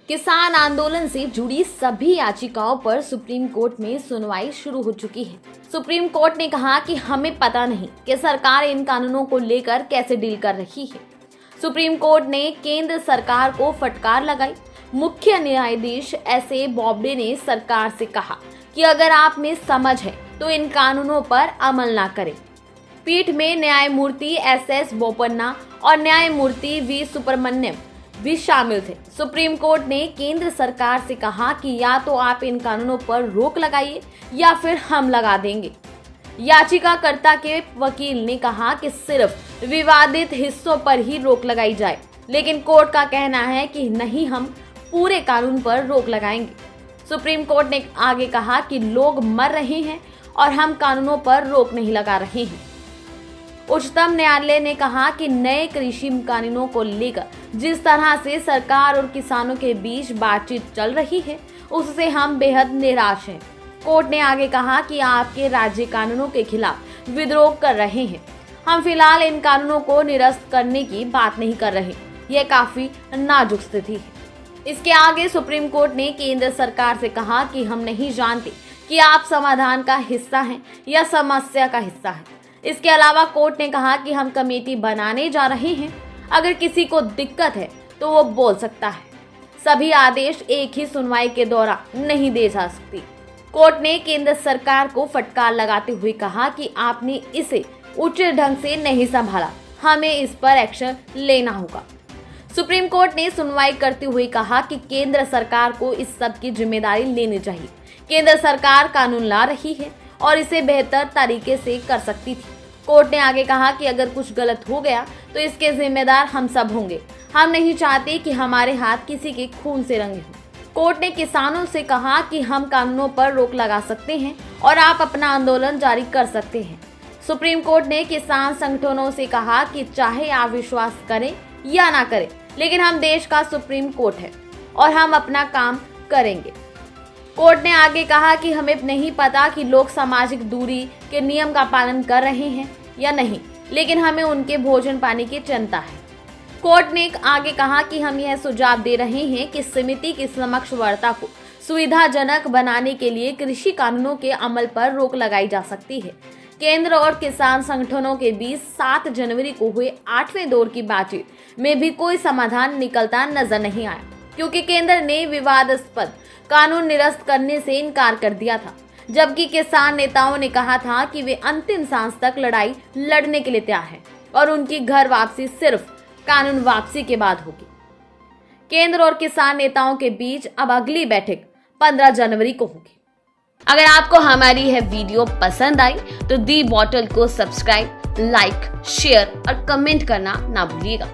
किसान आंदोलन से जुड़ी सभी याचिकाओं पर सुप्रीम कोर्ट में सुनवाई शुरू हो चुकी है। सुप्रीम कोर्ट ने कहा कि हमें पता नहीं कि सरकार इन कानूनों को लेकर कैसे डील कर रही है। सुप्रीम कोर्ट ने केंद्र सरकार को फटकार लगाई। मुख्य न्यायाधीश एस.ए. बोबडे ने सरकार से कहा कि अगर आप में समझ है तो इन कानूनों पर अमल ना करें। पीठ में न्यायमूर्ति एस.एस. बोपन्ना और न्यायमूर्ति वी. सुब्रमण्यम भी शामिल थे। सुप्रीम कोर्ट ने केंद्र सरकार से कहा कि या तो आप इन कानूनों पर रोक लगाइए या फिर हम लगा देंगे। याचिकाकर्ता के वकील ने कहा कि सिर्फ विवादित हिस्सों पर ही रोक लगाई जाए, लेकिन कोर्ट का कहना है कि नहीं, हम पूरे कानून पर रोक लगाएंगे। सुप्रीम कोर्ट ने आगे कहा कि लोग मर रहे हैं और हम कानूनों पर रोक नहीं लगा रहे हैं। उच्चतम न्यायालय ने कहा कि नए कृषि कानूनों को लेकर जिस तरह से सरकार और किसानों के बीच बातचीत चल रही है, उससे हम बेहद निराश हैं। कोर्ट ने आगे कहा कि आपके राज्य कानूनों के खिलाफ विद्रोह कर रहे हैं। हम फिलहाल इन कानूनों को निरस्त करने की बात नहीं कर रहे। यह काफी नाजुक स्थिति है। इसके आगे सुप्रीम कोर्ट ने केंद्र सरकार से कहा कि हम नहीं जानते कि आप समाधान का हिस्सा हैं या समस्या का हिस्सा हैं। इसके अलावा कोर्ट ने कहा कि हम कमेटी बनाने जा रहे हैं। अगर किसी को दिक्कत है तो वो बोल सकता है। सभी आदेश एक ही सुनवाई के दौरान नहीं दे जा सकती। कोर्ट ने केंद्र सरकार को फटकार लगाते हुए कहा कि आपने इसे उचित ढंग से नहीं संभाला, हमें इस पर एक्शन लेना होगा। सुप्रीम कोर्ट ने सुनवाई करते हुए कहा कि केंद्र सरकार को इस सब की जिम्मेदारी लेनी चाहिए। केंद्र सरकार कानून ला रही है और इसे बेहतर तरीके से कर सकती थी। कोर्ट ने आगे कहा कि अगर कुछ गलत हो गया तो इसके जिम्मेदार हम सब होंगे। हम नहीं चाहते कि हमारे हाथ किसी के खून से रंगे हों। कोर्ट ने किसानों से कहा कि हम कानूनों पर रोक लगा सकते हैं और आप अपना आंदोलन जारी कर सकते हैं। सुप्रीम कोर्ट ने किसान संगठनों से कहा कि चाहे आप विश्वास करें या ना करें, लेकिन हम देश का सुप्रीम कोर्ट है और हम अपना काम करेंगे। कोर्ट ने आगे कहा कि हमें नहीं पता कि लोग सामाजिक दूरी के नियम का पालन कर रहे हैं या नहीं, लेकिन हमें उनके भोजन पानी की चिंता है। कोर्ट ने आगे कहा कि हम यह सुझाव दे रहे हैं कि समिति की समक्ष वार्ता को सुविधाजनक बनाने के लिए कृषि कानूनों के अमल पर रोक लगाई जा सकती है। केंद्र और किसान संगठनों के बीच 7 जनवरी को हुए 8वें दौर की बातचीत में भी कोई समाधान निकलता नजर नहीं आया, क्योंकि केंद्र ने विवादास्पद कानून निरस्त करने से इनकार कर दिया था, जबकि किसान नेताओं ने कहा था कि वे अंतिम सांस तक लड़ाई लड़ने के लिए तैयार हैं और उनकी घर वापसी सिर्फ कानून वापसी के बाद होगी। केंद्र और किसान नेताओं के बीच अब अगली बैठक 15 जनवरी को होगी। अगर आपको हमारी यह वीडियो पसंद आई तो दी बॉटल को सब्सक्राइब, लाइक, शेयर और कमेंट करना ना भूलिएगा।